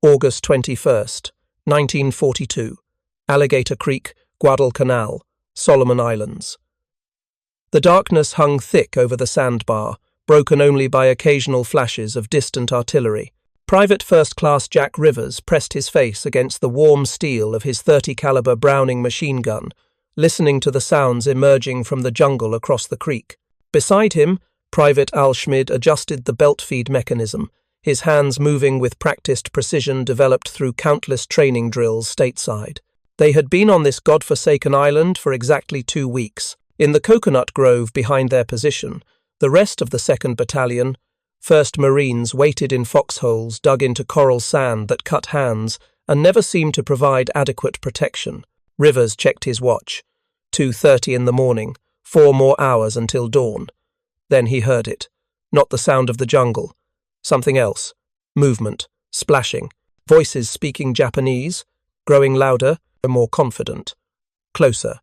August 21st, 1942. Alligator Creek, Guadalcanal, Solomon Islands. The darkness hung thick over the sandbar, broken only by occasional flashes of distant artillery. Private First Class Jack Rivers pressed his face against the warm steel of his .30 caliber Browning machine gun, listening to the sounds emerging from the jungle across the creek. Beside him, Private Al Schmid adjusted the belt feed mechanism, his hands moving with practiced precision developed through countless training drills stateside. They had been on this godforsaken island for exactly 2 weeks. In the coconut grove behind their position, the rest of the 2nd Battalion, 1st Marines, waited in foxholes dug into coral sand that cut hands and never seemed to provide adequate protection. Rivers checked his watch. 2:30 in the morning, 4 more hours until dawn. Then he heard it. Not the sound of the jungle. Something else. Movement. Splashing. Voices speaking Japanese. Growing louder, more confident. Closer.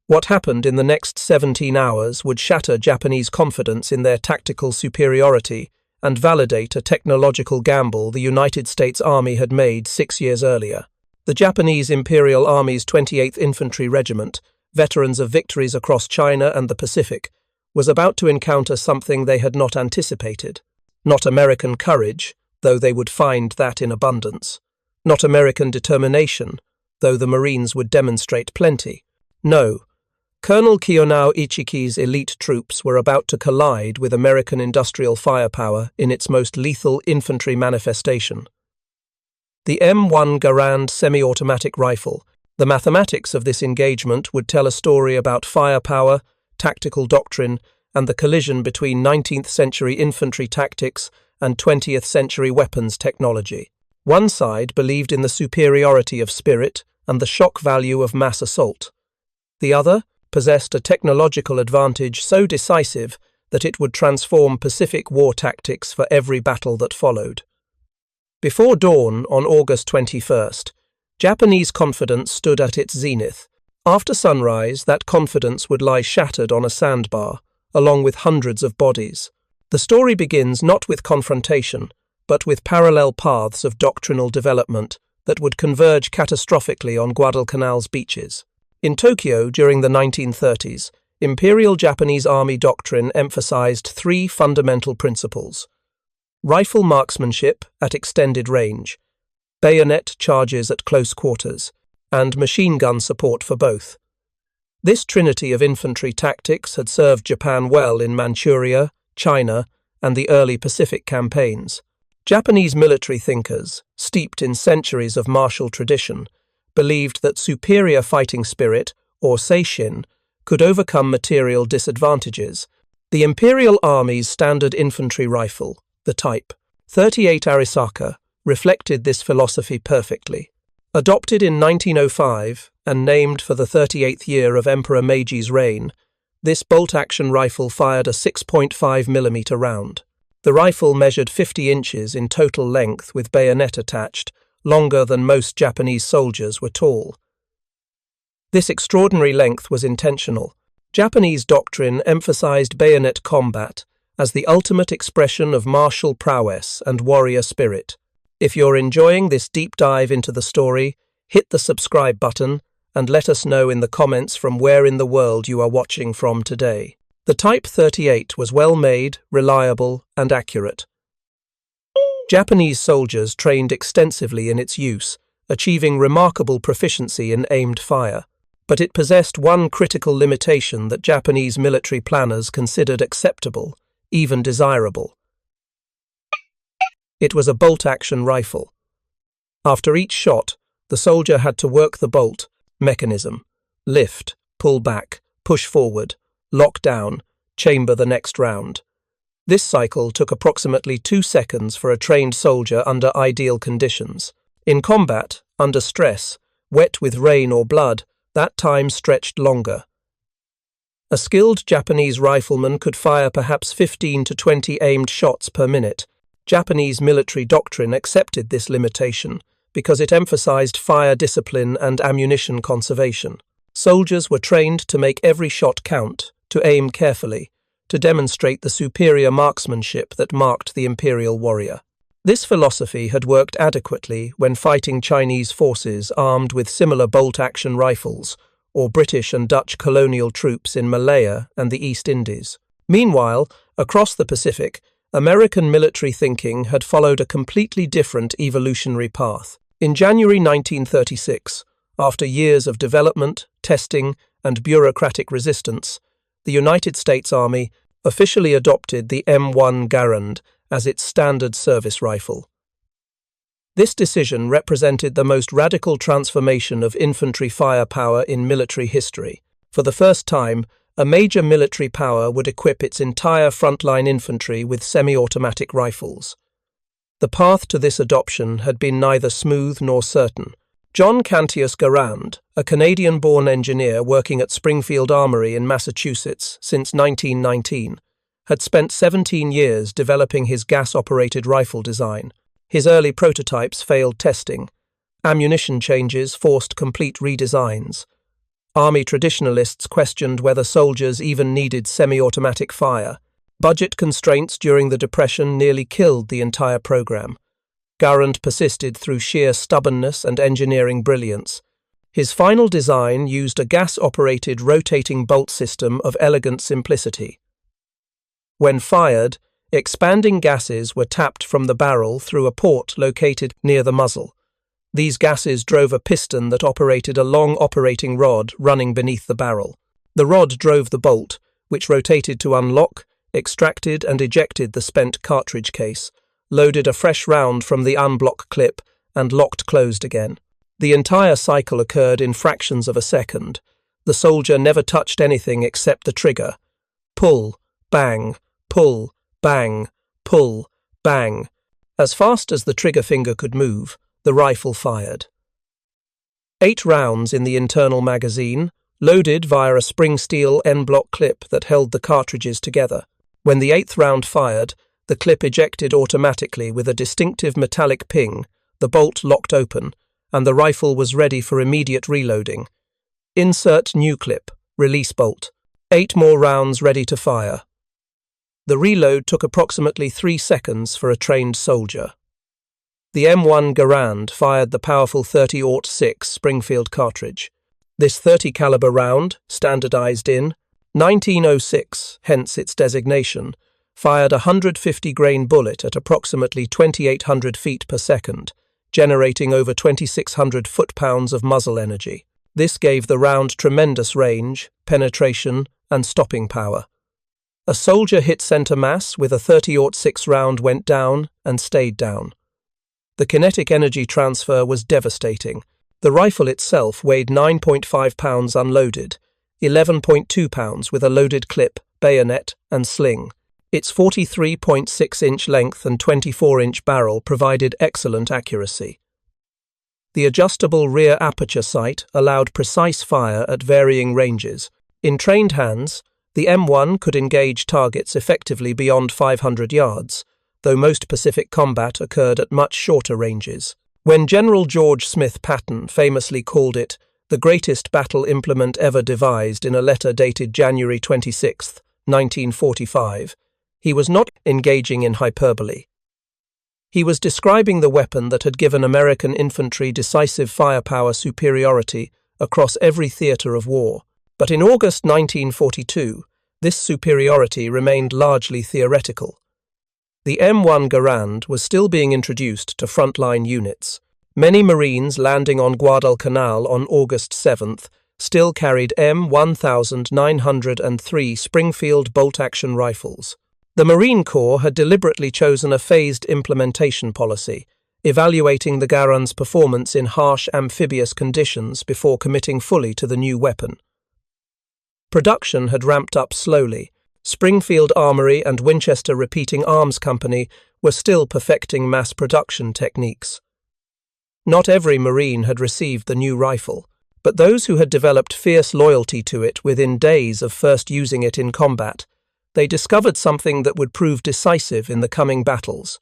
What happened in the next 17 hours would shatter Japanese confidence in their tactical superiority and validate a technological gamble the United States Army had made 6 years earlier. The Japanese Imperial Army's 28th Infantry Regiment, veterans of victories across China and the Pacific, was about to encounter something they had not anticipated. Not American courage, though they would find that in abundance. Not American determination, though the Marines would demonstrate plenty. No. Colonel Kiyonao Ichiki's elite troops were about to collide with American industrial firepower in its most lethal infantry manifestation. The M1 Garand semi-automatic rifle. The mathematics of this engagement would tell a story about firepower, tactical doctrine, and the collision between 19th century infantry tactics and 20th century weapons technology. One side believed in the superiority of spirit and the shock value of mass assault. The other possessed a technological advantage so decisive that it would transform Pacific war tactics for every battle that followed. Before dawn on August 21st, Japanese confidence stood at its zenith. After sunrise, that confidence would lie shattered on a sandbar, along with hundreds of bodies. The story begins not with confrontation, but with parallel paths of doctrinal development that would converge catastrophically on Guadalcanal's beaches. In Tokyo during the 1930s, Imperial Japanese Army doctrine emphasized 3 fundamental principles: rifle marksmanship at extended range, bayonet charges at close quarters, and machine gun support for both. This trinity of infantry tactics had served Japan well in Manchuria, China, and the early Pacific campaigns. Japanese military thinkers, steeped in centuries of martial tradition, believed that superior fighting spirit, or seishin, could overcome material disadvantages. The Imperial Army's standard infantry rifle, the Type 38 Arisaka, reflected this philosophy perfectly. Adopted in 1905 and named for the 38th year of Emperor Meiji's reign, this bolt-action rifle fired a 6.5mm round. The rifle measured 50 inches in total length with bayonet attached, longer than most Japanese soldiers were tall. This extraordinary length was intentional. Japanese doctrine emphasized bayonet combat as the ultimate expression of martial prowess and warrior spirit. If you're enjoying this deep dive into the story, hit the subscribe button and let us know in the comments from where in the world you are watching from today. The Type 38 was well made, reliable, and accurate. Japanese soldiers trained extensively in its use, achieving remarkable proficiency in aimed fire. But it possessed one critical limitation that Japanese military planners considered acceptable, even desirable. It was a bolt-action rifle. After each shot, the soldier had to work the bolt mechanism, lift, pull back, push forward, lock down, chamber the next round. This cycle took approximately 2 seconds for a trained soldier under ideal conditions. In combat, under stress, wet with rain or blood, that time stretched longer. A skilled Japanese rifleman could fire perhaps 15 to 20 aimed shots per minute. Japanese military doctrine accepted this limitation because it emphasized fire discipline and ammunition conservation. Soldiers were trained to make every shot count, to aim carefully, to demonstrate the superior marksmanship that marked the imperial warrior. This philosophy had worked adequately when fighting Chinese forces armed with similar bolt-action rifles, or British and Dutch colonial troops in Malaya and the East Indies. Meanwhile, across the Pacific, American military thinking had followed a completely different evolutionary path. In January 1936, after years of development, testing, and bureaucratic resistance, the United States Army officially adopted the M1 Garand as its standard service rifle. This decision represented the most radical transformation of infantry firepower in military history. For the first time, a major military power would equip its entire frontline infantry with semi-automatic rifles. The path to this adoption had been neither smooth nor certain. John Cantius Garand, a Canadian-born engineer working at Springfield Armory in Massachusetts since 1919, had spent 17 years developing his gas-operated rifle design. His early prototypes failed testing. Ammunition changes forced complete redesigns. Army traditionalists questioned whether soldiers even needed semi-automatic fire. Budget constraints during the Depression nearly killed the entire program. Garand persisted through sheer stubbornness and engineering brilliance. His final design used a gas-operated rotating bolt system of elegant simplicity. When fired, expanding gases were tapped from the barrel through a port located near the muzzle. These gases drove a piston that operated a long operating rod running beneath the barrel. The rod drove the bolt, which rotated to unlock, extracted and ejected the spent cartridge case, loaded a fresh round from the unblock clip, and locked closed again. The entire cycle occurred in fractions of a second. The soldier never touched anything except the trigger. Pull, bang, pull, bang, pull, bang. As fast as the trigger finger could move, the rifle fired. 8 rounds in the internal magazine, loaded via a spring steel N-block clip that held the cartridges together. When the 8th round fired, the clip ejected automatically with a distinctive metallic ping, the bolt locked open, and the rifle was ready for immediate reloading. Insert new clip, release bolt. 8 more rounds ready to fire. The reload took approximately 3 seconds for a trained soldier. The M1 Garand fired the powerful .30-06 Springfield cartridge. This .30 caliber round, standardized in 1906, hence its designation, fired a 150-grain bullet at approximately 2,800 feet per second, generating over 2,600 foot-pounds of muzzle energy. This gave the round tremendous range, penetration, and stopping power. A soldier hit center mass with a .30-06 round went down and stayed down. The kinetic energy transfer was devastating. The rifle itself weighed 9.5 pounds unloaded, 11.2 pounds with a loaded clip, bayonet, and sling. Its 43.6-inch length and 24-inch barrel provided excellent accuracy. The adjustable rear aperture sight allowed precise fire at varying ranges. In trained hands, the M1 could engage targets effectively beyond 500 yards, though most Pacific combat occurred at much shorter ranges. When General George Smith Patton famously called it the greatest battle implement ever devised in a letter dated January 26, 1945, he was not engaging in hyperbole. He was describing the weapon that had given American infantry decisive firepower superiority across every theatre of war. But in August 1942, this superiority remained largely theoretical. The M1 Garand was still being introduced to frontline units. Many Marines landing on Guadalcanal on August 7th still carried M1903 Springfield bolt-action rifles. The Marine Corps had deliberately chosen a phased implementation policy, evaluating the Garand's performance in harsh amphibious conditions before committing fully to the new weapon. Production had ramped up slowly. Springfield Armory and Winchester Repeating Arms Company were still perfecting mass production techniques. Not every Marine had received the new rifle, but those who had developed fierce loyalty to it within days of first using it in combat, they discovered something that would prove decisive in the coming battles.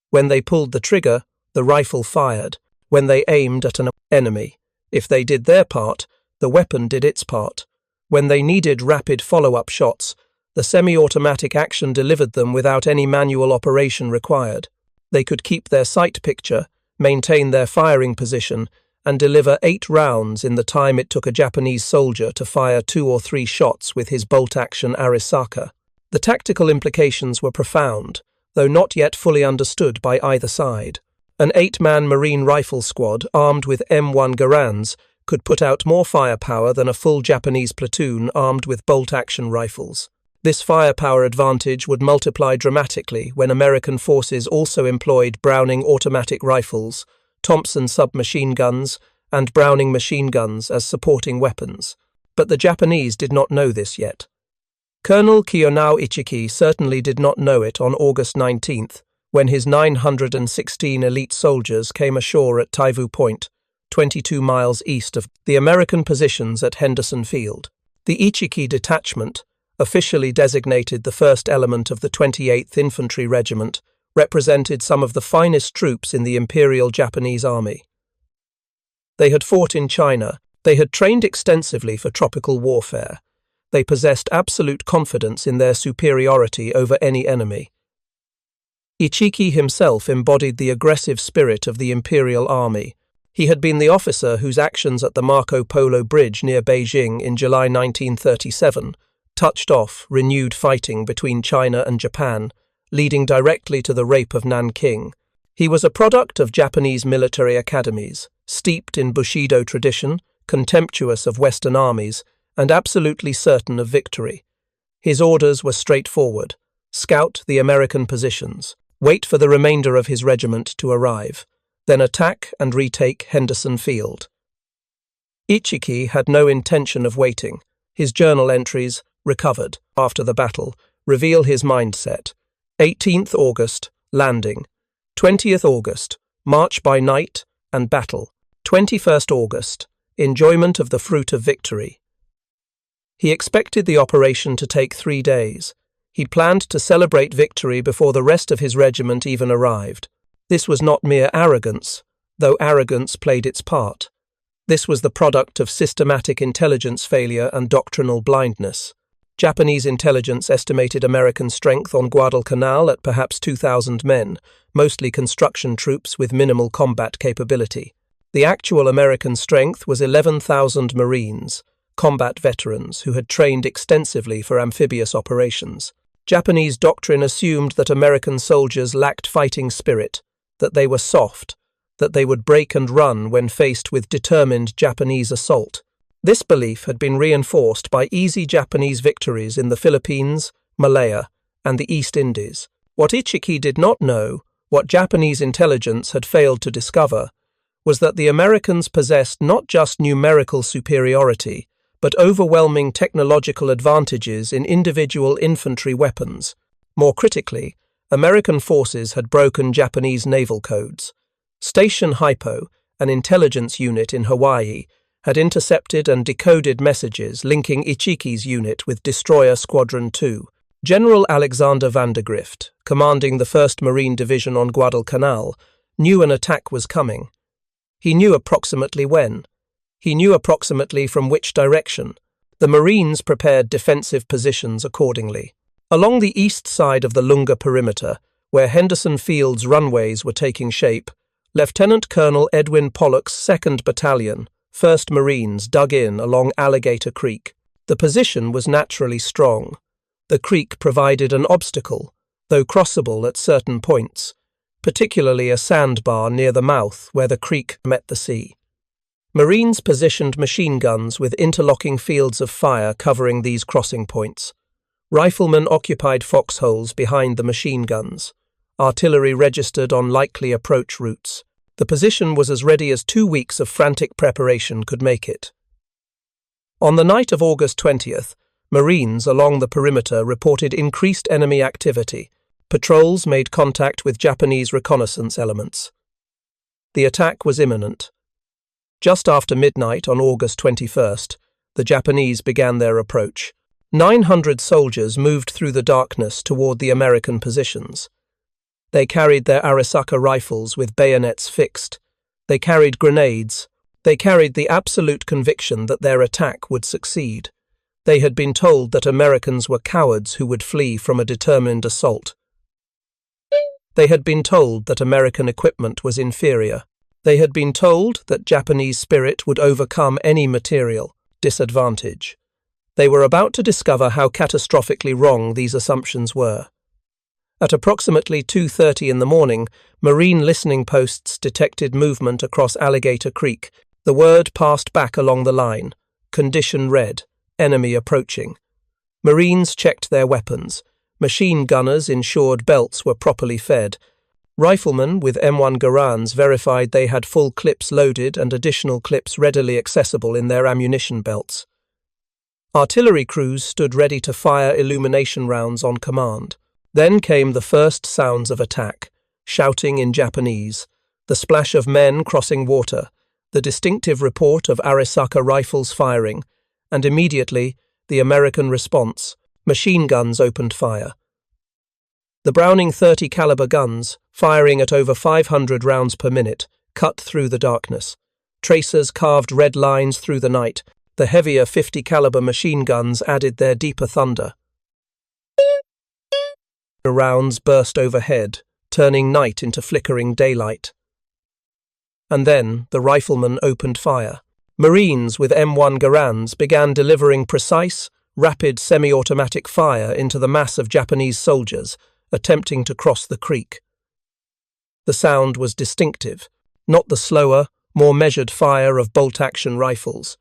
When they pulled the trigger, the rifle fired. When they aimed at an enemy, if they did their part, the weapon did its part. When they needed rapid follow-up shots, the semi-automatic action delivered them without any manual operation required. They could keep their sight picture, maintain their firing position, and deliver 8 rounds in the time it took a Japanese soldier to fire 2 or 3 shots with his bolt-action Arisaka. The tactical implications were profound, though not yet fully understood by either side. An 8-man Marine rifle squad armed with M1 Garands could put out more firepower than a full Japanese platoon armed with bolt-action rifles. This firepower advantage would multiply dramatically when American forces also employed Browning automatic rifles, Thompson submachine guns, and Browning machine guns as supporting weapons. But the Japanese did not know this yet. Colonel Kiyonao Ichiki certainly did not know it on August 19th, when his 916 elite soldiers came ashore at Taivu Point, 22 miles east of the American positions at Henderson Field. The Ichiki detachment, officially designated the first element of the 28th Infantry Regiment, represented some of the finest troops in the Imperial Japanese Army. They had fought in China, they had trained extensively for tropical warfare, they possessed absolute confidence in their superiority over any enemy. Ichiki himself embodied the aggressive spirit of the Imperial Army. He had been the officer whose actions at the Marco Polo Bridge near Beijing in July 1937 touched off renewed fighting between China and Japan, leading directly to the rape of Nanking. He was a product of Japanese military academies, steeped in Bushido tradition, contemptuous of Western armies, and absolutely certain of victory. His orders were straightforward: scout the American positions, wait for the remainder of his regiment to arrive, then attack and retake Henderson Field. Ichiki had no intention of waiting. His journal entries, recovered after the battle, reveal his mindset. 18th August, landing. 20th August, march by night and battle. 21st August, enjoyment of the fruit of victory. He expected the operation to take 3 days. He planned to celebrate victory before the rest of his regiment even arrived. This was not mere arrogance, though arrogance played its part. This was the product of systematic intelligence failure and doctrinal blindness. Japanese intelligence estimated American strength on Guadalcanal at perhaps 2,000 men, mostly construction troops with minimal combat capability. The actual American strength was 11,000 Marines, combat veterans who had trained extensively for amphibious operations. Japanese doctrine assumed that American soldiers lacked fighting spirit, that they were soft, that they would break and run when faced with determined Japanese assault. This belief had been reinforced by easy Japanese victories in the Philippines, Malaya, and the East Indies. What Ichiki did not know, what Japanese intelligence had failed to discover, was that the Americans possessed not just numerical superiority, but overwhelming technological advantages in individual infantry weapons. More critically, American forces had broken Japanese naval codes. Station Hypo, an intelligence unit in Hawaii, had intercepted and decoded messages linking Ichiki's unit with Destroyer Squadron 2. General Alexander Vandergrift, commanding the 1st Marine Division on Guadalcanal, knew an attack was coming. He knew approximately when. He knew approximately from which direction. The Marines prepared defensive positions accordingly. Along the east side of the Lunga perimeter, where Henderson Field's runways were taking shape, Lieutenant Colonel Edwin Pollock's 2nd Battalion, 1st Marines, dug in along Alligator Creek. The position was naturally strong. The creek provided an obstacle, though crossable at certain points, particularly a sandbar near the mouth where the creek met the sea. Marines positioned machine guns with interlocking fields of fire covering these crossing points. Riflemen occupied foxholes behind the machine guns. Artillery registered on likely approach routes. The position was as ready as 2 weeks of frantic preparation could make it. On the night of August 20th, Marines along the perimeter reported increased enemy activity. Patrols made contact with Japanese reconnaissance elements. The attack was imminent. Just after midnight on August 21st, the Japanese began their approach. 900 soldiers moved through the darkness toward the American positions. They carried their Arisaka rifles with bayonets fixed. They carried grenades. They carried the absolute conviction that their attack would succeed. They had been told that Americans were cowards who would flee from a determined assault. They had been told that American equipment was inferior. They had been told that Japanese spirit would overcome any material disadvantage. They were about to discover how catastrophically wrong these assumptions were. At approximately 2:30 in the morning, Marine listening posts detected movement across Alligator Creek. The word passed back along the line. Condition red. Enemy approaching. Marines checked their weapons. Machine gunners in shored belts were properly fed. Riflemen with M1 Garands verified they had full clips loaded and additional clips readily accessible in their ammunition belts. Artillery crews stood ready to fire illumination rounds on command. Then came the first sounds of attack, shouting in Japanese, the splash of men crossing water, the distinctive report of Arisaka rifles firing, and immediately the American response. Machine guns opened fire. The Browning .30 caliber guns, firing at over 500 rounds per minute, cut through the darkness. Tracers carved red lines through the night. The heavier .50 caliber machine guns added their deeper thunder. Rounds burst overhead, turning night into flickering daylight. And then the riflemen opened fire. Marines with M1 Garands began delivering precise, rapid semi-automatic fire into the mass of Japanese soldiers attempting to cross the creek. The sound was distinctive, not the slower, more measured fire of bolt-action rifles,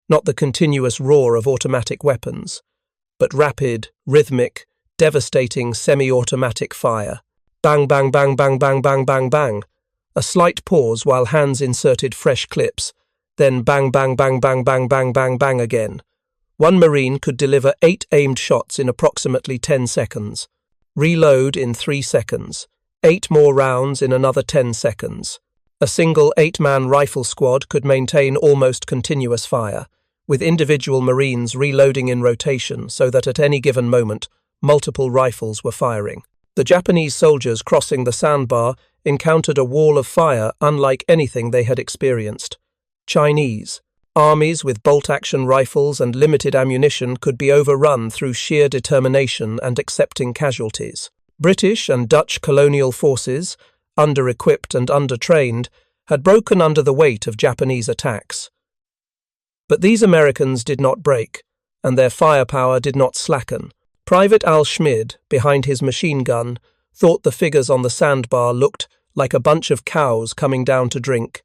not the continuous roar of automatic weapons, but rapid, rhythmic, devastating semi-automatic fire. Bang, bang, bang, bang, bang, bang, bang, bang. A slight pause while hands inserted fresh clips, then bang, bang, bang, bang, bang, bang, bang, bang again. One Marine could deliver 8 aimed shots in approximately 10 seconds. Reload in 3 seconds. 8 more rounds in another 10 seconds. A single 8-man rifle squad could maintain almost continuous fire, with individual Marines reloading in rotation so that at any given moment, multiple rifles were firing. The Japanese soldiers crossing the sandbar encountered a wall of fire unlike anything they had experienced. Chinese armies with bolt-action rifles and limited ammunition could be overrun through sheer determination and accepting casualties. British and Dutch colonial forces, under-equipped and under-trained, had broken under the weight of Japanese attacks. But these Americans did not break, and their firepower did not slacken. Private Al Schmid, behind his machine gun, thought the figures on the sandbar looked like a bunch of cows coming down to drink.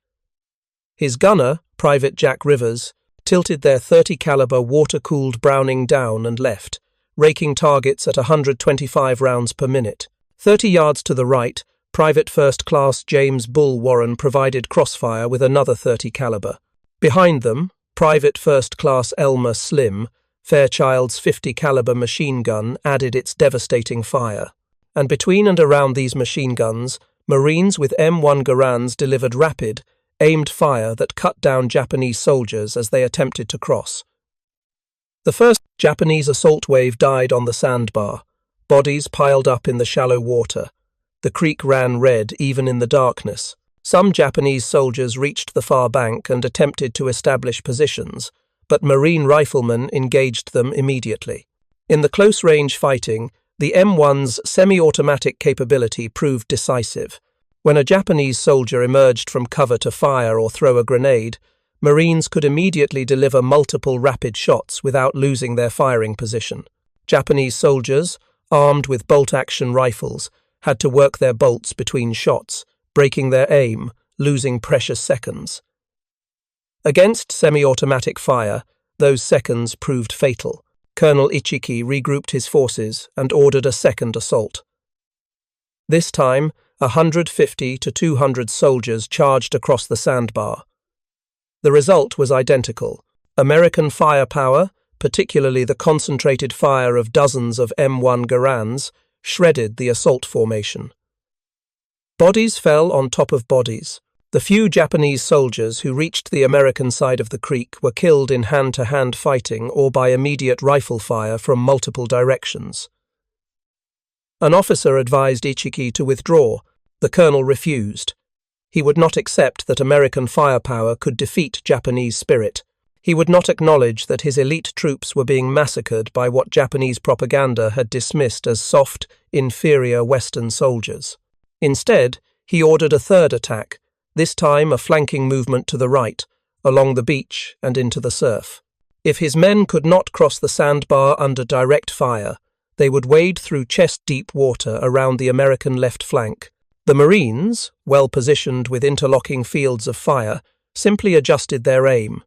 His gunner, Private Jack Rivers, tilted their .30 caliber water-cooled Browning down and left, raking targets at 125 rounds per minute. 30 yards to the right, Private First Class James Bull Warren provided crossfire with another .30 caliber. Behind them, Private First Class Elmer Slim, Fairchild's .50 caliber machine gun, added its devastating fire. And between and around these machine guns, Marines with M1 Garands delivered rapid, aimed fire that cut down Japanese soldiers as they attempted to cross. The first Japanese assault wave died on the sandbar. Bodies piled up in the shallow water. The creek ran red even in the darkness. Some Japanese soldiers reached the far bank and attempted to establish positions, but Marine riflemen engaged them immediately. In the close-range fighting, the M1's semi-automatic capability proved decisive. When a Japanese soldier emerged from cover to fire or throw a grenade, Marines could immediately deliver multiple rapid shots without losing their firing position. Japanese soldiers, armed with bolt-action rifles, had to work their bolts between shots, breaking their aim, losing precious seconds. Against semi-automatic fire, those seconds proved fatal. Colonel Ichiki regrouped his forces and ordered a second assault. This time, 150 to 200 soldiers charged across the sandbar. The result was identical. American firepower, particularly the concentrated fire of dozens of M1 Garands, shredded the assault formation. Bodies fell on top of bodies. The few Japanese soldiers who reached the American side of the creek were killed in hand-to-hand fighting or by immediate rifle fire from multiple directions. An officer advised Ichiki to withdraw. The colonel refused. He would not accept that American firepower could defeat Japanese spirit. He would not acknowledge that his elite troops were being massacred by what Japanese propaganda had dismissed as soft, inferior Western soldiers. Instead, he ordered a third attack, this time a flanking movement to the right, along the beach and into the surf. If his men could not cross the sandbar under direct fire, they would wade through chest-deep water around the American left flank. The Marines, well positioned with interlocking fields of fire, simply adjusted their aim.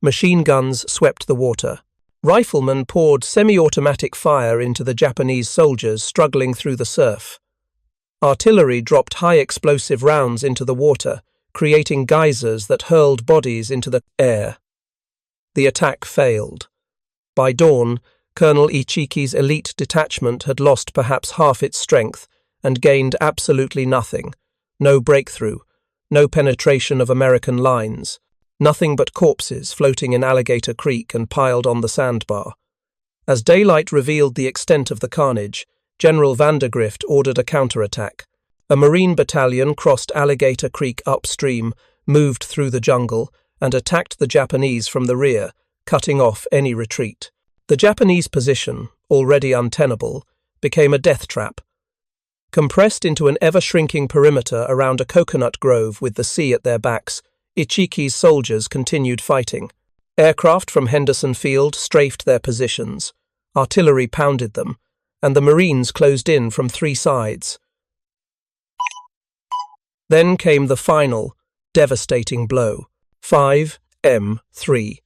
Machine guns swept the water. Riflemen poured semi-automatic fire into the Japanese soldiers struggling through the surf. Artillery dropped high-explosive rounds into the water, creating geysers that hurled bodies into the air. The attack failed. By dawn, Colonel Ichiki's elite detachment had lost perhaps half its strength and gained absolutely nothing. No breakthrough, no penetration of American lines, nothing but corpses floating in Alligator Creek and piled on the sandbar. As daylight revealed the extent of the carnage, General Vandergrift ordered a counterattack. A Marine battalion crossed Alligator Creek upstream, moved through the jungle, and attacked the Japanese from the rear, cutting off any retreat. The Japanese position, already untenable, became a death trap. Compressed into an ever-shrinking perimeter around a coconut grove with the sea at their backs, Ichiki's soldiers continued fighting. Aircraft from Henderson Field strafed their positions, artillery pounded them, and the Marines closed in from three sides. Then came the final, devastating blow. 5 M3.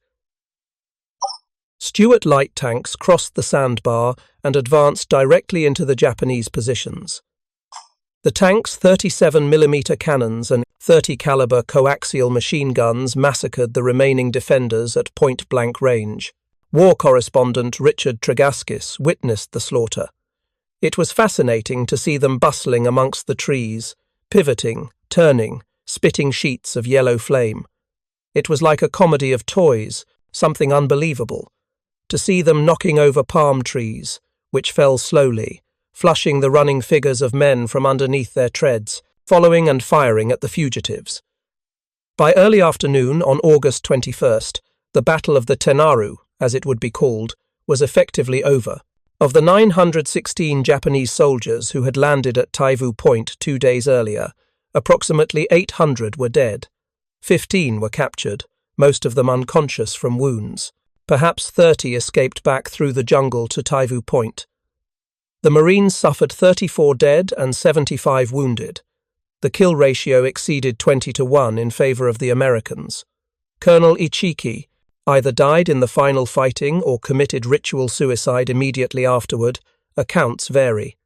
Stuart light tanks crossed the sandbar and advanced directly into the Japanese positions. The tanks' 37mm cannons and 30-caliber coaxial machine guns massacred the remaining defenders at point-blank range. War correspondent Richard Tregaskis witnessed the slaughter. It was fascinating to see them bustling amongst the trees, pivoting, turning, spitting sheets of yellow flame. It was like a comedy of toys, something unbelievable. To see them knocking over palm trees, which fell slowly, flushing the running figures of men from underneath their treads, following and firing at the fugitives. By early afternoon on August 21st, the Battle of the Tenaru, as it would be called, was effectively over. Of the 916 Japanese soldiers who had landed at Taivu Point 2 days earlier, approximately 800 were dead. 15 were captured, most of them unconscious from wounds. Perhaps 30 escaped back through the jungle to Taivu Point. The Marines suffered 34 dead and 75 wounded. The kill ratio exceeded 20-1 in favor of the Americans. Colonel Ichiki either died in the final fighting or committed ritual suicide immediately afterward. Accounts vary.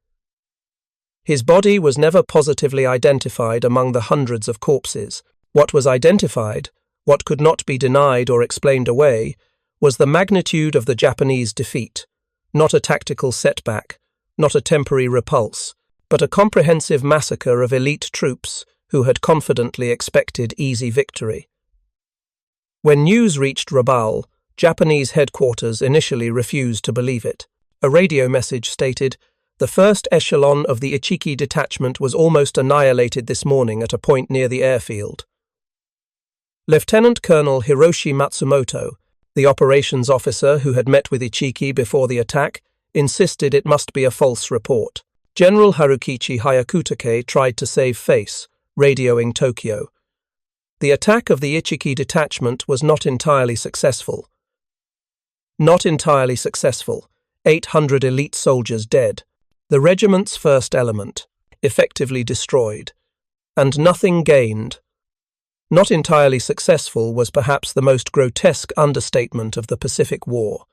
His body was never positively identified among the hundreds of corpses. What was identified, what could not be denied or explained away, was the magnitude of the Japanese defeat, not a tactical setback, not a temporary repulse, but a comprehensive massacre of elite troops who had confidently expected easy victory. When news reached Rabaul, Japanese headquarters initially refused to believe it. A radio message stated, "The first echelon of the Ichiki detachment was almost annihilated this morning at a point near the airfield." Lieutenant Colonel Hiroshi Matsumoto, the operations officer who had met with Ichiki before the attack, insisted it must be a false report. General Harukichi Hyakutake tried to save face, radioing Tokyo. The attack of the Ichiki detachment was not entirely successful. 800 elite soldiers dead. The regiment's first element, effectively destroyed. And nothing gained. Not entirely successful was perhaps the most grotesque understatement of the Pacific War.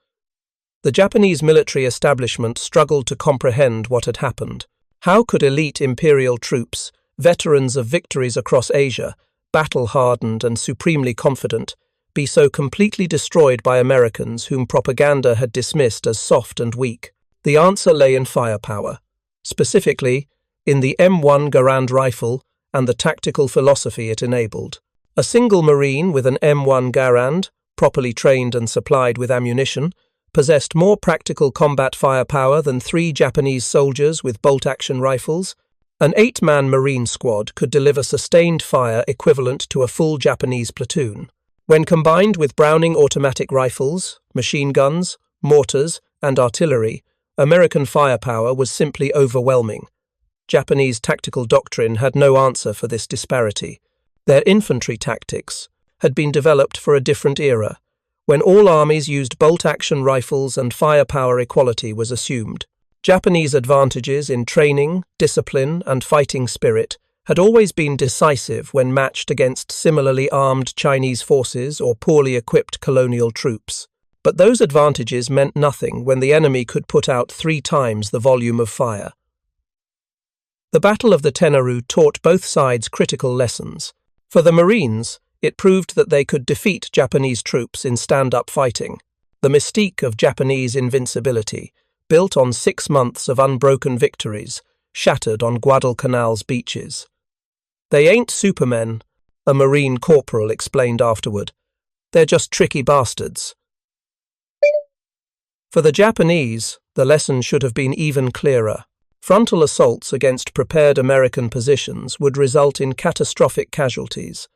The Japanese military establishment struggled to comprehend what had happened. How could elite imperial troops, veterans of victories across Asia, battle-hardened and supremely confident, be so completely destroyed by Americans whom propaganda had dismissed as soft and weak? The answer lay in firepower, specifically in the M1 Garand rifle and the tactical philosophy it enabled. A single Marine with an M1 Garand, properly trained and supplied with ammunition, possessed more practical combat firepower than 3 Japanese soldiers with bolt-action rifles. An 8-man Marine squad could deliver sustained fire equivalent to a full Japanese platoon. When combined with Browning automatic rifles, machine guns, mortars, and artillery, American firepower was simply overwhelming. Japanese tactical doctrine had no answer for this disparity. Their infantry tactics had been developed for a different era, when all armies used bolt-action rifles and firepower equality was assumed. Japanese advantages in training, discipline, and fighting spirit had always been decisive when matched against similarly armed Chinese forces or poorly equipped colonial troops. But those advantages meant nothing when the enemy could put out 3 times the volume of fire. The Battle of the Tenaru taught both sides critical lessons. For the Marines, it proved that they could defeat Japanese troops in stand-up fighting. The mystique of Japanese invincibility, built on 6 months of unbroken victories, shattered on Guadalcanal's beaches. "They ain't supermen," a Marine corporal explained afterward. "They're just tricky bastards." For the Japanese, the lesson should have been even clearer. Frontal assaults against prepared American positions would result in catastrophic casualties.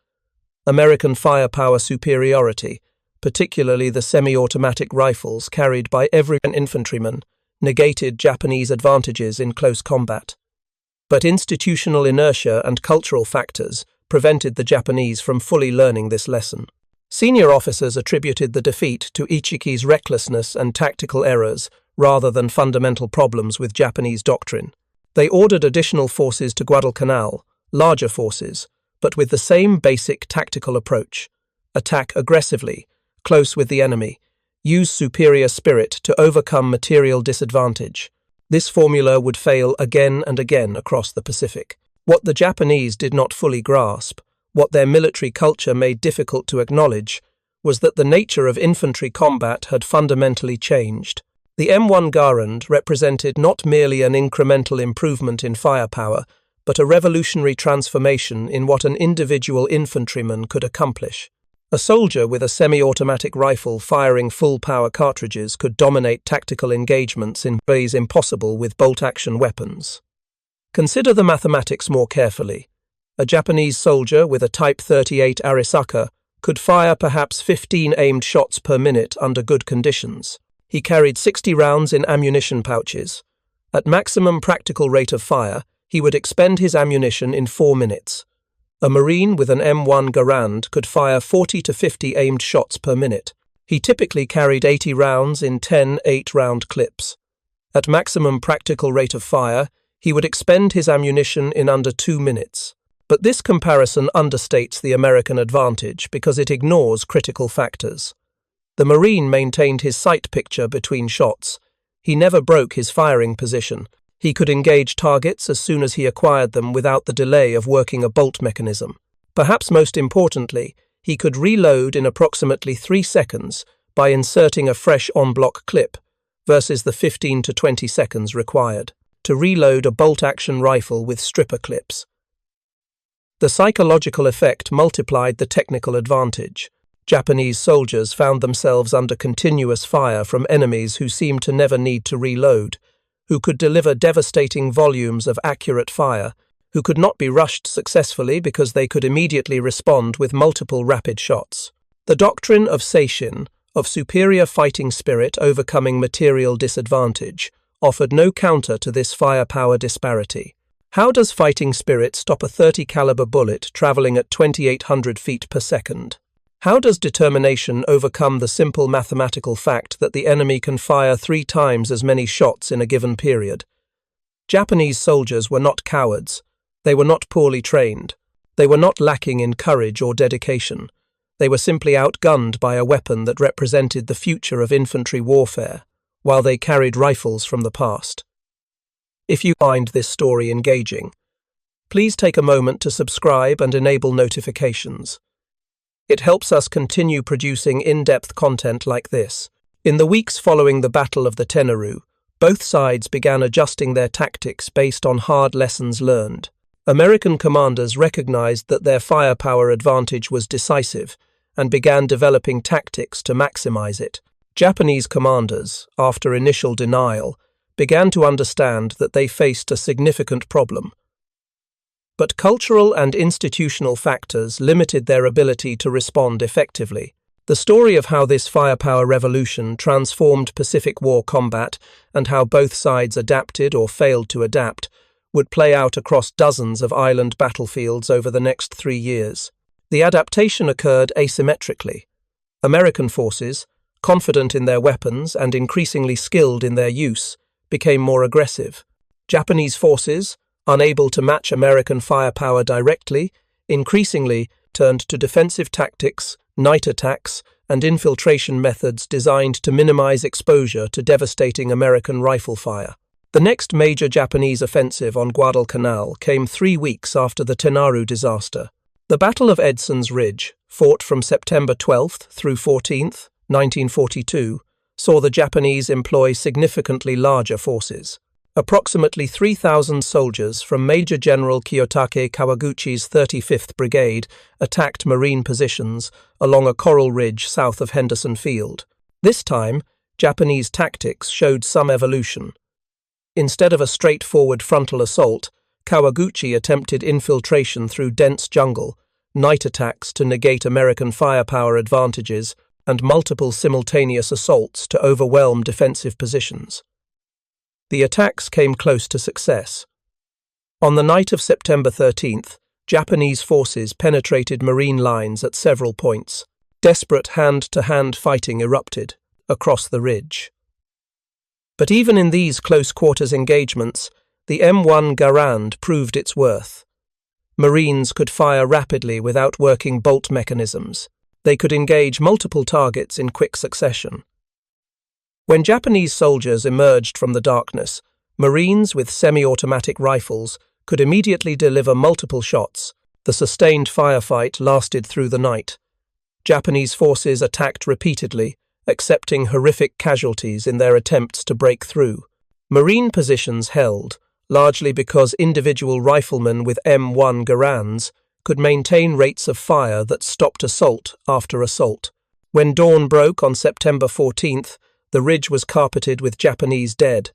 American firepower superiority, particularly the semi-automatic rifles carried by every infantryman, negated Japanese advantages in close combat. But institutional inertia and cultural factors prevented the Japanese from fully learning this lesson. Senior officers attributed the defeat to Ichiki's recklessness and tactical errors rather than fundamental problems with Japanese doctrine. They ordered additional forces to Guadalcanal, larger forces, but with the same basic tactical approach: attack aggressively, close with the enemy, use superior spirit to overcome material disadvantage. This formula would fail again and again across the Pacific. What the Japanese did not fully grasp, what their military culture made difficult to acknowledge, was that the nature of infantry combat had fundamentally changed. The M1 Garand represented not merely an incremental improvement in firepower, but a revolutionary transformation in what an individual infantryman could accomplish. A soldier with a semi-automatic rifle firing full-power cartridges could dominate tactical engagements in ways impossible with bolt-action weapons. Consider the mathematics more carefully. A Japanese soldier with a Type 38 Arisaka could fire perhaps 15 aimed shots per minute under good conditions. He carried 60 rounds in ammunition pouches. At maximum practical rate of fire, he would expend his ammunition in 4 minutes. A Marine with an M1 Garand could fire 40 to 50 aimed shots per minute. He typically carried 80 rounds in 10 8-round clips. At maximum practical rate of fire, he would expend his ammunition in under 2 minutes. But this comparison understates the American advantage because it ignores critical factors. The Marine maintained his sight picture between shots. He never broke his firing position. He could engage targets as soon as he acquired them without the delay of working a bolt mechanism. Perhaps most importantly, he could reload in approximately 3 seconds by inserting a fresh en-bloc clip versus the 15 to 20 seconds required to reload a bolt-action rifle with stripper clips. The psychological effect multiplied the technical advantage. Japanese soldiers found themselves under continuous fire from enemies who seemed to never need to reload, who could deliver devastating volumes of accurate fire, who could not be rushed successfully because they could immediately respond with multiple rapid shots. The doctrine of Seishin, of superior fighting spirit overcoming material disadvantage, offered no counter to this firepower disparity. How does fighting spirit stop a .30 caliber bullet traveling at 2,800 feet per second? How does determination overcome the simple mathematical fact that the enemy can fire 3 times as many shots in a given period? Japanese soldiers were not cowards. They were not poorly trained. They were not lacking in courage or dedication. They were simply outgunned by a weapon that represented the future of infantry warfare, while they carried rifles from the past. If you find this story engaging, please take a moment to subscribe and enable notifications. It helps us continue producing in-depth content like this. In the weeks following the Battle of the Tenaru, both sides began adjusting their tactics based on hard lessons learned. American commanders recognized that their firepower advantage was decisive and began developing tactics to maximize it. Japanese commanders, after initial denial, began to understand that they faced a significant problem. But cultural and institutional factors limited their ability to respond effectively. The story of how this firepower revolution transformed Pacific War combat and how both sides adapted or failed to adapt would play out across dozens of island battlefields over the next 3 years. The adaptation occurred asymmetrically. American forces, confident in their weapons and increasingly skilled in their use, became more aggressive. Japanese forces, unable to match American firepower directly, increasingly turned to defensive tactics, night attacks, and infiltration methods designed to minimize exposure to devastating American rifle fire. The next major Japanese offensive on Guadalcanal came 3 weeks after the Tenaru disaster. The Battle of Edson's Ridge, fought from September 12th through 14th, 1942, saw the Japanese employ significantly larger forces. Approximately 3,000 soldiers from Major General Kiyotake Kawaguchi's 35th Brigade attacked Marine positions along a coral ridge south of Henderson Field. This time, Japanese tactics showed some evolution. Instead of a straightforward frontal assault, Kawaguchi attempted infiltration through dense jungle, night attacks to negate American firepower advantages, and multiple simultaneous assaults to overwhelm defensive positions. The attacks came close to success. On the night of September 13th, Japanese forces penetrated Marine lines at several points. Desperate hand-to-hand fighting erupted across the ridge. But even in these close-quarters engagements, the M1 Garand proved its worth. Marines could fire rapidly without working bolt mechanisms. They could engage multiple targets in quick succession. When Japanese soldiers emerged from the darkness, Marines with semi-automatic rifles could immediately deliver multiple shots. The sustained firefight lasted through the night. Japanese forces attacked repeatedly, accepting horrific casualties in their attempts to break through. Marine positions held, largely because individual riflemen with M1 Garands could maintain rates of fire that stopped assault after assault. When dawn broke on September 14th, the ridge was carpeted with Japanese dead.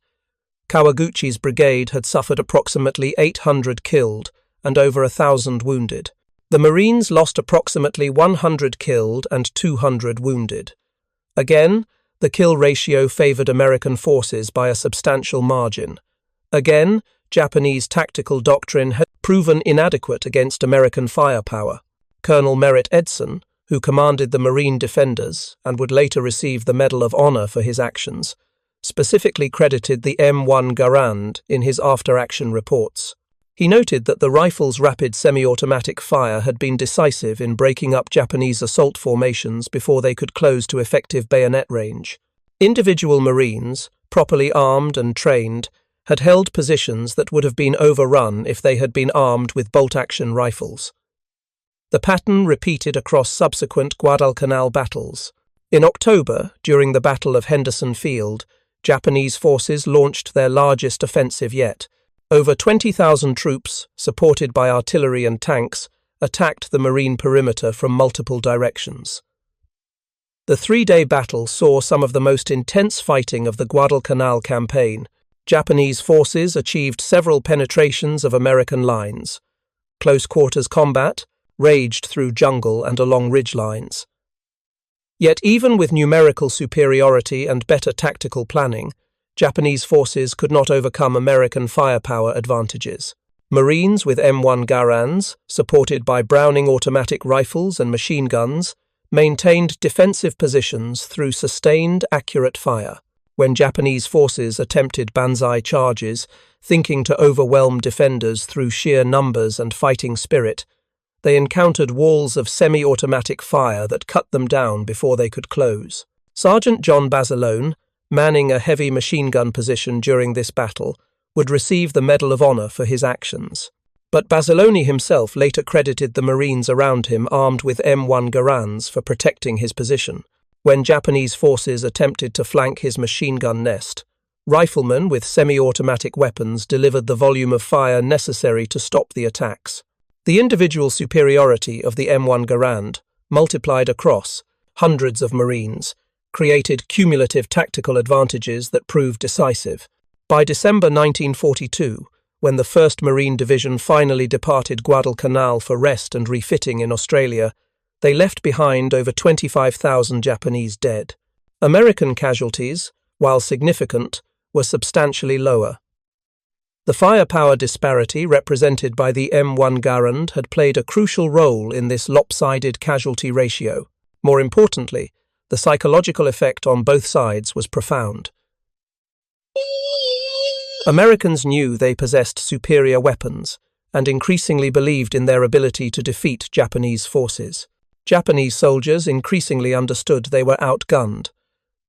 Kawaguchi's brigade had suffered approximately 800 killed and over 1,000 wounded. The Marines lost approximately 100 killed and 200 wounded. Again, the kill ratio favored American forces by a substantial margin. Again, Japanese tactical doctrine had proven inadequate against American firepower. Colonel Merritt Edson, who commanded the Marine Defenders and would later receive the Medal of Honor for his actions, specifically credited the M1 Garand in his after-action reports. He noted that the rifle's rapid semi-automatic fire had been decisive in breaking up Japanese assault formations before they could close to effective bayonet range. Individual Marines, properly armed and trained, had held positions that would have been overrun if they had been armed with bolt-action rifles. The pattern repeated across subsequent Guadalcanal battles. In October, during the Battle of Henderson Field, Japanese forces launched their largest offensive yet. Over 20,000 troops, supported by artillery and tanks, attacked the Marine perimeter from multiple directions. The 3-day battle saw some of the most intense fighting of the Guadalcanal campaign. Japanese forces achieved several penetrations of American lines. Close-quarters combat raged through jungle and along ridge lines. Yet even with numerical superiority and better tactical planning, Japanese forces could not overcome American firepower advantages. Marines with M1 Garands, supported by Browning automatic rifles and machine guns, maintained defensive positions through sustained, accurate fire. When Japanese forces attempted banzai charges, thinking to overwhelm defenders through sheer numbers and fighting spirit, they encountered walls of semi-automatic fire that cut them down before they could close. Sergeant John Basilone, manning a heavy machine gun position during this battle, would receive the Medal of Honor for his actions. But Basilone himself later credited the Marines around him armed with M1 Garands for protecting his position. When Japanese forces attempted to flank his machine gun nest, riflemen with semi-automatic weapons delivered the volume of fire necessary to stop the attacks. The individual superiority of the M1 Garand, multiplied across hundreds of Marines, created cumulative tactical advantages that proved decisive. By December 1942, when the 1st Marine Division finally departed Guadalcanal for rest and refitting in Australia, They left behind over 25,000 Japanese dead. American casualties, while significant, were substantially lower. The firepower disparity represented by the M1 Garand had played a crucial role in this lopsided casualty ratio. More importantly, the psychological effect on both sides was profound. Americans knew they possessed superior weapons and increasingly believed in their ability to defeat Japanese forces. Japanese soldiers increasingly understood they were outgunned.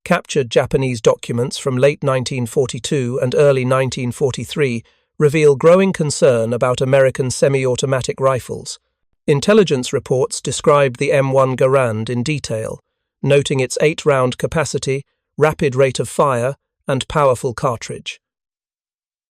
Captured Japanese documents from late 1942 and early 1943 reveal growing concern about American semi-automatic rifles. Intelligence reports described the M1 Garand in detail, noting its 8-round capacity, rapid rate of fire, and powerful cartridge.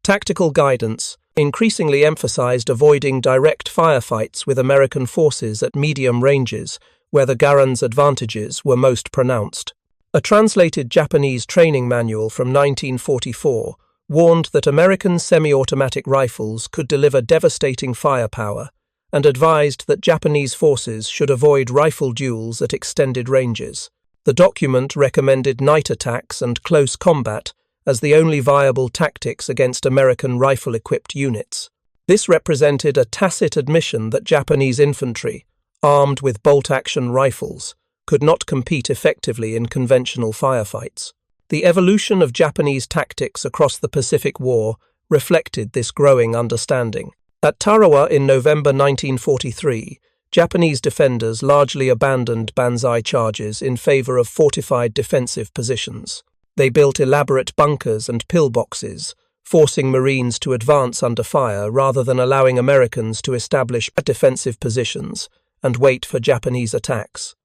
Tactical guidance increasingly emphasized avoiding direct firefights with American forces at medium ranges, where the Garand's advantages were most pronounced. A translated Japanese training manual from 1944 warned that American semi-automatic rifles could deliver devastating firepower and advised that Japanese forces should avoid rifle duels at extended ranges. The document recommended night attacks and close combat as the only viable tactics against American rifle-equipped units. This represented a tacit admission that Japanese infantry, armed with bolt-action rifles, could not compete effectively in conventional firefights. The evolution of Japanese tactics across the Pacific War reflected this growing understanding. At Tarawa in November 1943, Japanese defenders largely abandoned banzai charges in favor of fortified defensive positions. They built elaborate bunkers and pillboxes, forcing Marines to advance under fire rather than allowing Americans to establish defensive positions and wait for Japanese attacks.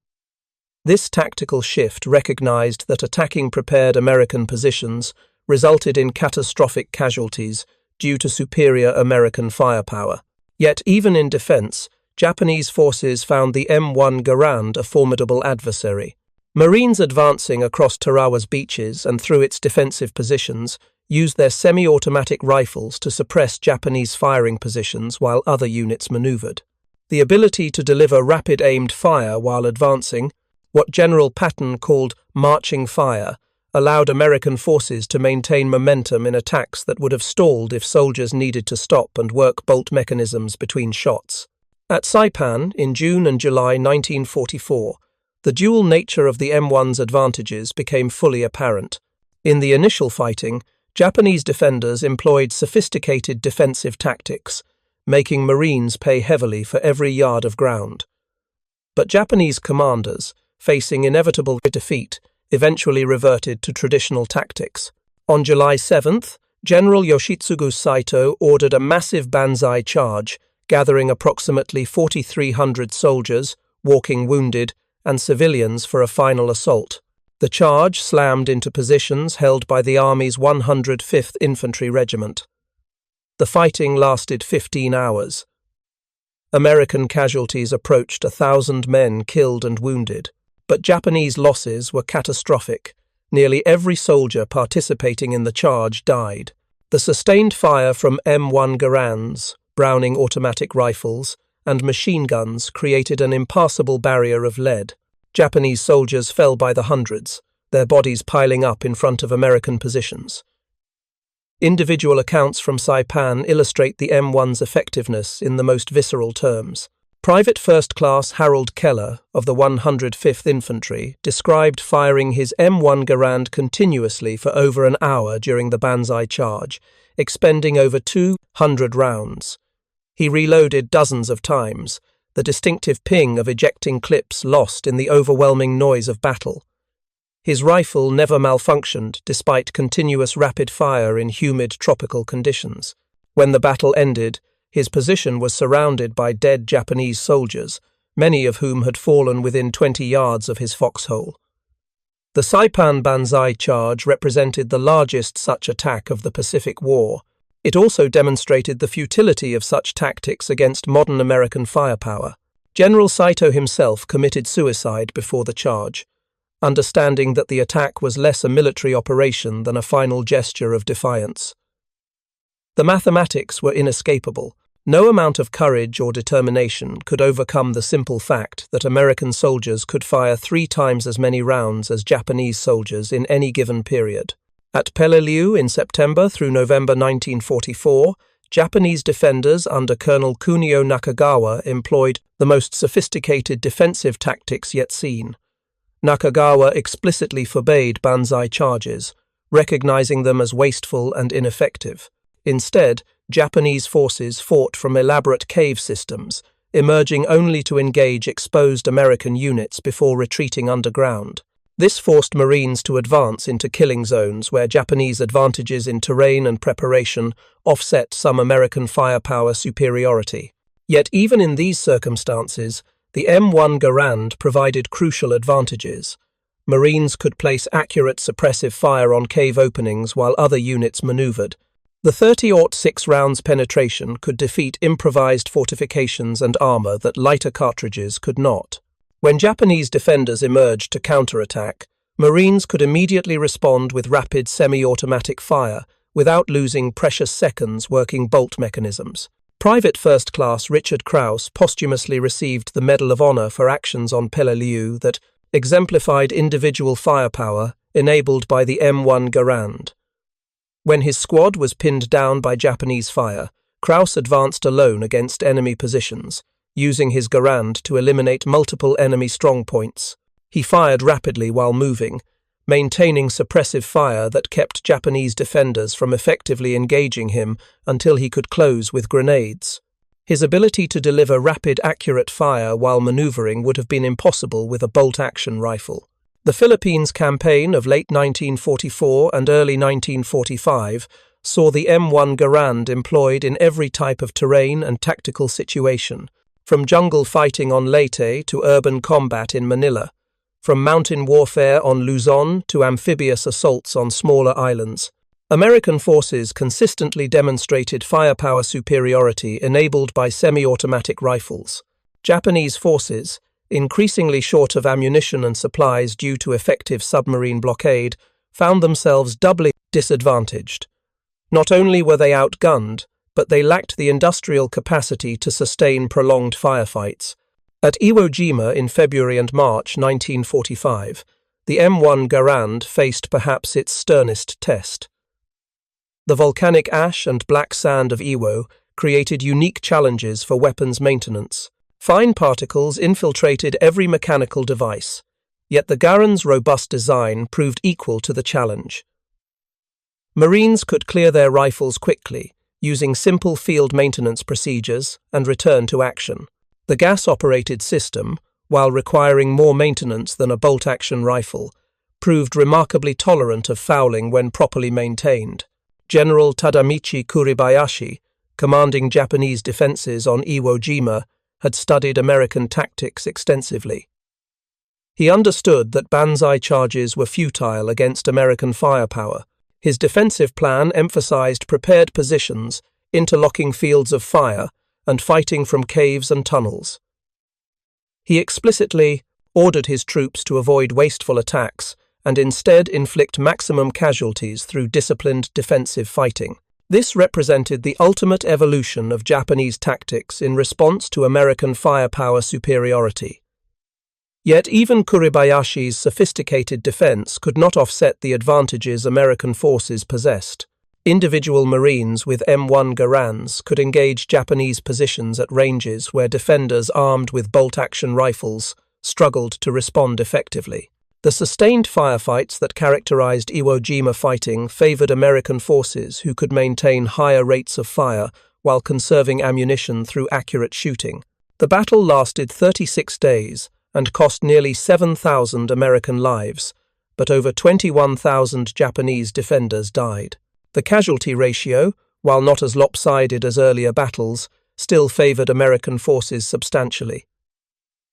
This tactical shift recognized that attacking prepared American positions resulted in catastrophic casualties due to superior American firepower. Yet even in defense, Japanese forces found the M1 Garand a formidable adversary. Marines advancing across Tarawa's beaches and through its defensive positions used their semi-automatic rifles to suppress Japanese firing positions while other units maneuvered. The ability to deliver rapid-aimed fire while advancing, what General Patton called marching fire, allowed American forces to maintain momentum in attacks that would have stalled if soldiers needed to stop and work bolt mechanisms between shots. At Saipan, in June and July 1944, the dual nature of the M1's advantages became fully apparent. In the initial fighting, Japanese defenders employed sophisticated defensive tactics, making Marines pay heavily for every yard of ground. But Japanese commanders, facing inevitable defeat, eventually reverted to traditional tactics. On July 7th, General Yoshitsugu Saito ordered a massive banzai charge, gathering approximately 4,300 soldiers, walking wounded, and civilians for a final assault. The charge slammed into positions held by the Army's 105th Infantry Regiment. The fighting lasted 15 hours. American casualties approached 1,000 men killed and wounded, but Japanese losses were catastrophic. Nearly every soldier participating in the charge died. The sustained fire from M1 Garands, Browning automatic rifles, and machine guns created an impassable barrier of lead. Japanese soldiers fell by the hundreds, their bodies piling up in front of American positions. Individual accounts from Saipan illustrate the M1's effectiveness in the most visceral terms. Private First Class Harold Keller of the 105th Infantry described firing his M1 Garand continuously for over an hour during the banzai charge, expending over 200 rounds. He reloaded dozens of times, the distinctive ping of ejecting clips lost in the overwhelming noise of battle. His rifle never malfunctioned despite continuous rapid fire in humid tropical conditions. When the battle ended, his position was surrounded by dead Japanese soldiers, many of whom had fallen within 20 yards of his foxhole. The Saipan Banzai charge represented the largest such attack of the Pacific War. It also demonstrated the futility of such tactics against modern American firepower. General Saito himself committed suicide before the charge, understanding that the attack was less a military operation than a final gesture of defiance. The mathematics were inescapable. No amount of courage or determination could overcome the simple fact that American soldiers could fire 3 times as many rounds as Japanese soldiers in any given period. At Peleliu in September through November 1944, Japanese defenders under Colonel Kunio Nakagawa employed the most sophisticated defensive tactics yet seen. Nakagawa explicitly forbade banzai charges, recognizing them as wasteful and ineffective. Instead, Japanese forces fought from elaborate cave systems, emerging only to engage exposed American units before retreating underground. This forced Marines to advance into killing zones where Japanese advantages in terrain and preparation offset some American firepower superiority. Yet even in these circumstances, the M1 Garand provided crucial advantages. Marines could place accurate suppressive fire on cave openings while other units maneuvered. The 30-06 rounds penetration could defeat improvised fortifications and armor that lighter cartridges could not. When Japanese defenders emerged to counterattack, Marines could immediately respond with rapid semi-automatic fire without losing precious seconds working bolt mechanisms. Private First Class Richard Krause posthumously received the Medal of Honor for actions on Peleliu that exemplified individual firepower enabled by the M1 Garand. When his squad was pinned down by Japanese fire, Krause advanced alone against enemy positions, using his Garand to eliminate multiple enemy strongpoints. He fired rapidly while moving, maintaining suppressive fire that kept Japanese defenders from effectively engaging him until he could close with grenades. His ability to deliver rapid, accurate fire while maneuvering would have been impossible with a bolt-action rifle. The Philippines campaign of late 1944 and early 1945 saw the M1 Garand employed in every type of terrain and tactical situation, from jungle fighting on Leyte to urban combat in Manila, from mountain warfare on Luzon to amphibious assaults on smaller islands. American forces consistently demonstrated firepower superiority enabled by semi-automatic rifles. Japanese forces, increasingly short of ammunition and supplies due to effective submarine blockade, found themselves doubly disadvantaged. Not only were they outgunned, but they lacked the industrial capacity to sustain prolonged firefights. At Iwo Jima in February and March 1945, the M1 Garand faced perhaps its sternest test. The volcanic ash and black sand of Iwo created unique challenges for weapons maintenance. Fine particles infiltrated every mechanical device, yet the Garand's robust design proved equal to the challenge. Marines could clear their rifles quickly, using simple field maintenance procedures, and return to action. The gas-operated system, while requiring more maintenance than a bolt-action rifle, proved remarkably tolerant of fouling when properly maintained. General Tadamichi Kuribayashi, commanding Japanese defenses on Iwo Jima, had studied American tactics extensively. He understood that banzai charges were futile against American firepower. His defensive plan emphasized prepared positions, interlocking fields of fire, and fighting from caves and tunnels. He explicitly ordered his troops to avoid wasteful attacks and instead inflict maximum casualties through disciplined defensive fighting. This represented the ultimate evolution of Japanese tactics in response to American firepower superiority. Yet even Kuribayashi's sophisticated defense could not offset the advantages American forces possessed. Individual Marines with M1 Garands could engage Japanese positions at ranges where defenders armed with bolt-action rifles struggled to respond effectively. The sustained firefights that characterized Iwo Jima fighting favored American forces who could maintain higher rates of fire while conserving ammunition through accurate shooting. The battle lasted 36 days and cost nearly 7,000 American lives, but over 21,000 Japanese defenders died. The casualty ratio, while not as lopsided as earlier battles, still favored American forces substantially.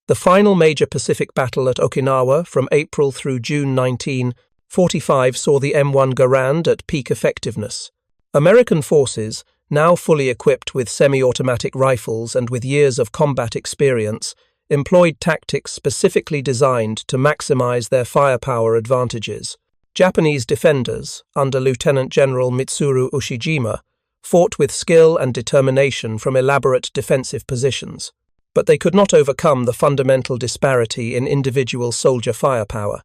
The final major Pacific battle at Okinawa from April through June 1945 saw the M1 Garand at peak effectiveness. American forces, now fully equipped with semi-automatic rifles and with years of combat experience, employed tactics specifically designed to maximize their firepower advantages. Japanese defenders, under Lieutenant General Mitsuru Ushijima, fought with skill and determination from elaborate defensive positions, but they could not overcome the fundamental disparity in individual soldier firepower.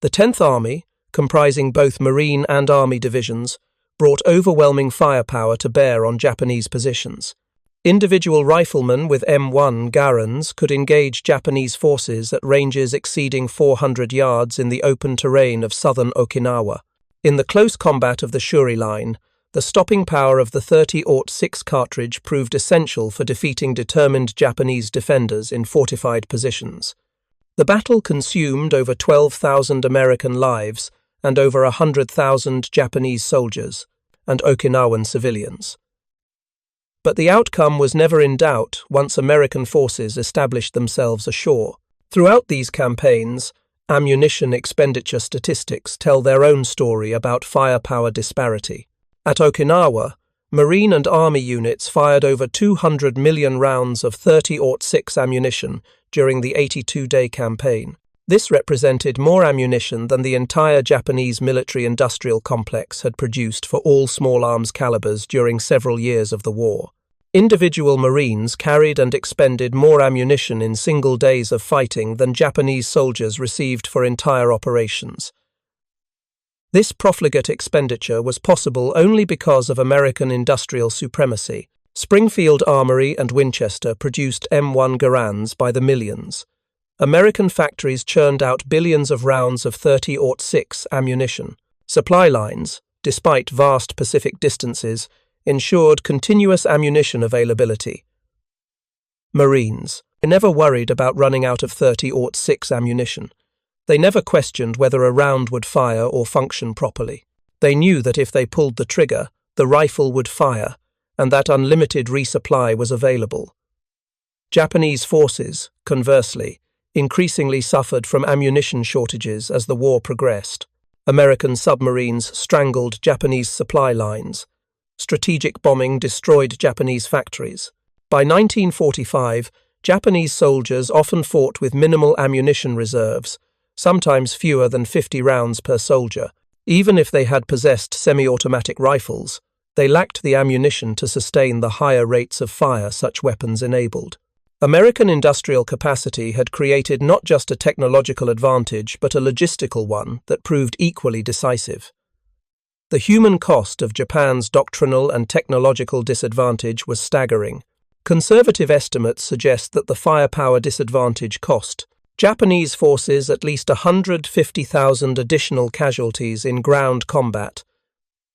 The 10th Army, comprising both Marine and Army divisions, brought overwhelming firepower to bear on Japanese positions. Individual riflemen with M1 Garands could engage Japanese forces at ranges exceeding 400 yards in the open terrain of southern Okinawa. In the close combat of the Shuri Line, the stopping power of the .30-06 cartridge proved essential for defeating determined Japanese defenders in fortified positions. The battle consumed over 12,000 American lives and over 100,000 Japanese soldiers and Okinawan civilians. But the outcome was never in doubt once American forces established themselves ashore. Throughout these campaigns, ammunition expenditure statistics tell their own story about firepower disparity. At Okinawa, Marine and Army units fired over 200 million rounds of .30-06 ammunition during the 82-day campaign. This represented more ammunition than the entire Japanese military-industrial complex had produced for all small arms calibers during several years of the war. Individual Marines carried and expended more ammunition in single days of fighting than Japanese soldiers received for entire operations. This profligate expenditure was possible only because of American industrial supremacy. Springfield Armory and Winchester produced M1 Garands by the millions. American factories churned out billions of rounds of .30-06 ammunition. Supply lines, despite vast Pacific distances, ensured continuous ammunition availability. Marines never worried about running out of .30-06 ammunition. They never questioned whether a round would fire or function properly. They knew that if they pulled the trigger, the rifle would fire, and that unlimited resupply was available. Japanese forces, conversely, increasingly suffered from ammunition shortages as the war progressed. American submarines strangled Japanese supply lines. Strategic bombing destroyed Japanese factories. By 1945, Japanese soldiers often fought with minimal ammunition reserves, sometimes fewer than 50 rounds per soldier. Even if they had possessed semi-automatic rifles, they lacked the ammunition to sustain the higher rates of fire such weapons enabled. American industrial capacity had created not just a technological advantage but a logistical one that proved equally decisive. The human cost of Japan's doctrinal and technological disadvantage was staggering. Conservative estimates suggest that the firepower disadvantage cost Japanese forces at least 150,000 additional casualties in ground combat.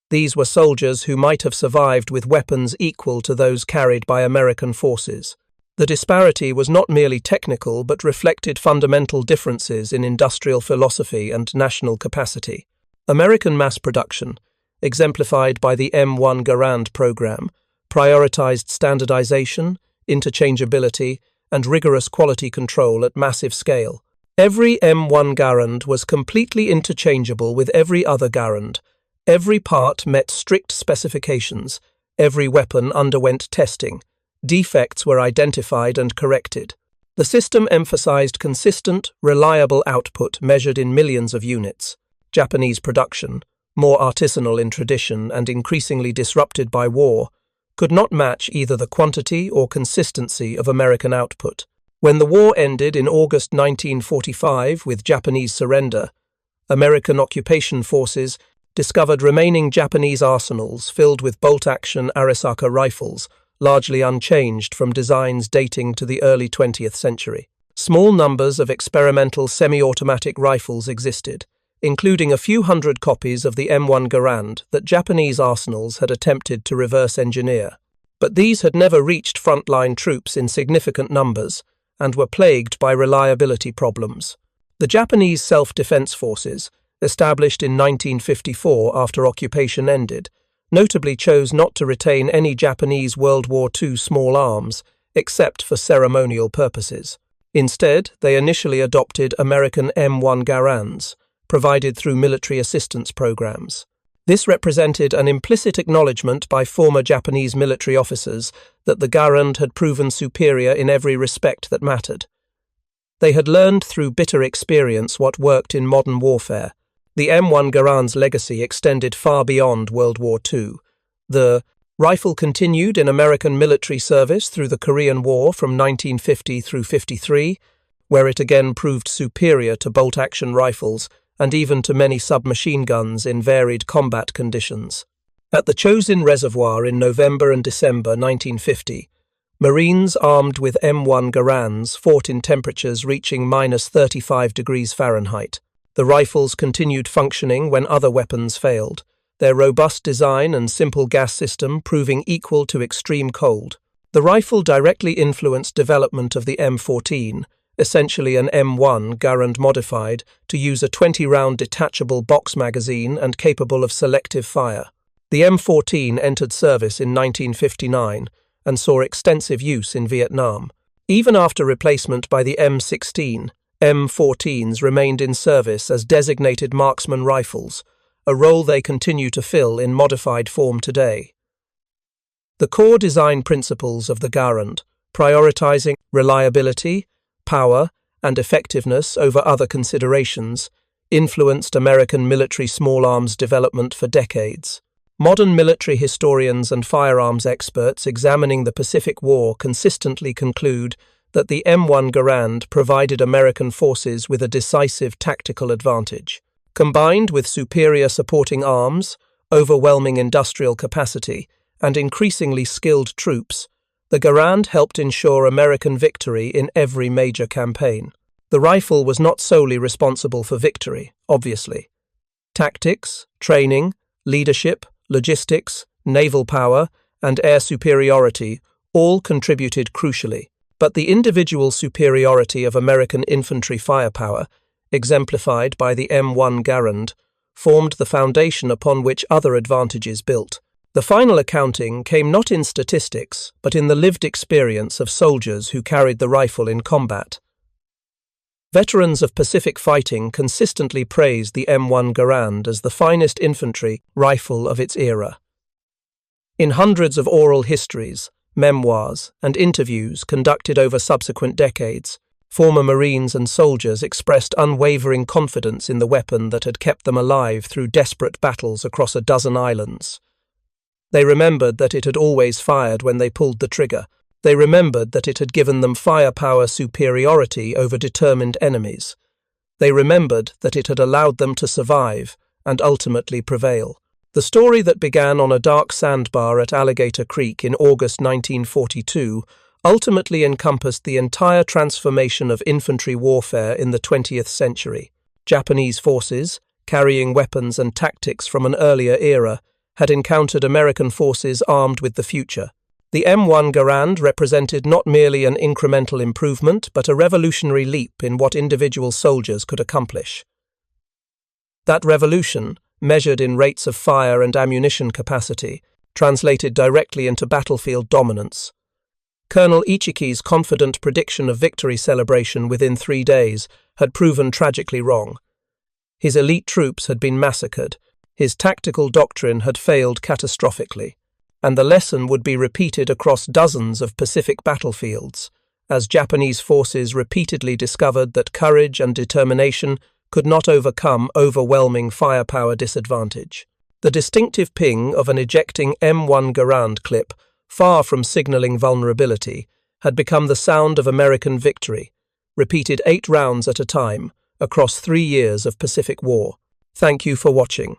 These were soldiers who might have survived with weapons equal to those carried by American forces. The disparity was not merely technical but reflected fundamental differences in industrial philosophy and national capacity. American mass production, exemplified by the M1 Garand program, prioritized standardization, interchangeability, and rigorous quality control at massive scale. Every M1 Garand was completely interchangeable with every other Garand. Every part met strict specifications. Every weapon underwent testing. Defects were identified and corrected. The system emphasized consistent, reliable output measured in millions of units. Japanese production, more artisanal in tradition and increasingly disrupted by war, could not match either the quantity or consistency of American output. When the war ended in August 1945 with Japanese surrender, American occupation forces discovered remaining Japanese arsenals filled with bolt-action Arisaka rifles, largely unchanged from designs dating to the early 20th century. Small numbers of experimental semi-automatic rifles existed, including a few hundred copies of the M1 Garand that Japanese arsenals had attempted to reverse engineer. But these had never reached frontline troops in significant numbers and were plagued by reliability problems. The Japanese self-defense forces, established in 1954 after occupation ended, notably chose not to retain any Japanese World War II small arms, except for ceremonial purposes. Instead, they initially adopted American M1 Garands, provided through military assistance programs. This represented an implicit acknowledgement by former Japanese military officers that the Garand had proven superior in every respect that mattered. They had learned through bitter experience what worked in modern warfare. The M1 Garand's legacy extended far beyond World War II. The rifle continued in American military service through the Korean War from 1950 through 53, where it again proved superior to bolt-action rifles and even to many submachine guns in varied combat conditions. At the Chosin Reservoir in November and December 1950, Marines armed with M1 Garands fought in temperatures reaching -35 degrees Fahrenheit. The rifles continued functioning when other weapons failed, their robust design and simple gas system proving equal to extreme cold. The rifle directly influenced development of the M14, essentially an M1 Garand modified to use a 20-round detachable box magazine and capable of selective fire. The M14 entered service in 1959 and saw extensive use in Vietnam. Even after replacement by the M16, M14s remained in service as designated marksman rifles, a role they continue to fill in modified form today. The core design principles of the Garand, prioritizing reliability, power, and effectiveness over other considerations, influenced American military small arms development for decades. Modern military historians and firearms experts examining the Pacific War consistently conclude that the M1 Garand provided American forces with a decisive tactical advantage. Combined with superior supporting arms, overwhelming industrial capacity, and increasingly skilled troops, the Garand helped ensure American victory in every major campaign. The rifle was not solely responsible for victory, obviously. Tactics, training, leadership, logistics, naval power, and air superiority all contributed crucially, but the individual superiority of American infantry firepower, exemplified by the M1 Garand, formed the foundation upon which other advantages built. The final accounting came not in statistics, but in the lived experience of soldiers who carried the rifle in combat. Veterans of Pacific fighting consistently praised the M1 Garand as the finest infantry rifle of its era. In hundreds of oral histories, memoirs, and interviews conducted over subsequent decades, former Marines and soldiers expressed unwavering confidence in the weapon that had kept them alive through desperate battles across a dozen islands. They remembered that it had always fired when they pulled the trigger. They remembered that it had given them firepower superiority over determined enemies. They remembered that it had allowed them to survive and ultimately prevail. The story that began on a dark sandbar at Alligator Creek in August 1942 ultimately encompassed the entire transformation of infantry warfare in the 20th century. Japanese forces, carrying weapons and tactics from an earlier era, had encountered American forces armed with the future. The M1 Garand represented not merely an incremental improvement, but a revolutionary leap in what individual soldiers could accomplish. That revolution, measured in rates of fire and ammunition capacity, translated directly into battlefield dominance. Colonel Ichiki's confident prediction of victory celebration within 3 days had proven tragically wrong. His elite troops had been massacred, his tactical doctrine had failed catastrophically, and the lesson would be repeated across dozens of Pacific battlefields, as Japanese forces repeatedly discovered that courage and determination could not overcome overwhelming firepower disadvantage. The distinctive ping of an ejecting M1 Garand clip, far from signaling vulnerability, had become the sound of American victory, repeated 8 rounds at a time, across 3 years of Pacific War. Thank you for watching.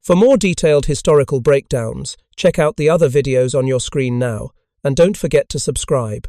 For more detailed historical breakdowns, check out the other videos on your screen now, and don't forget to subscribe.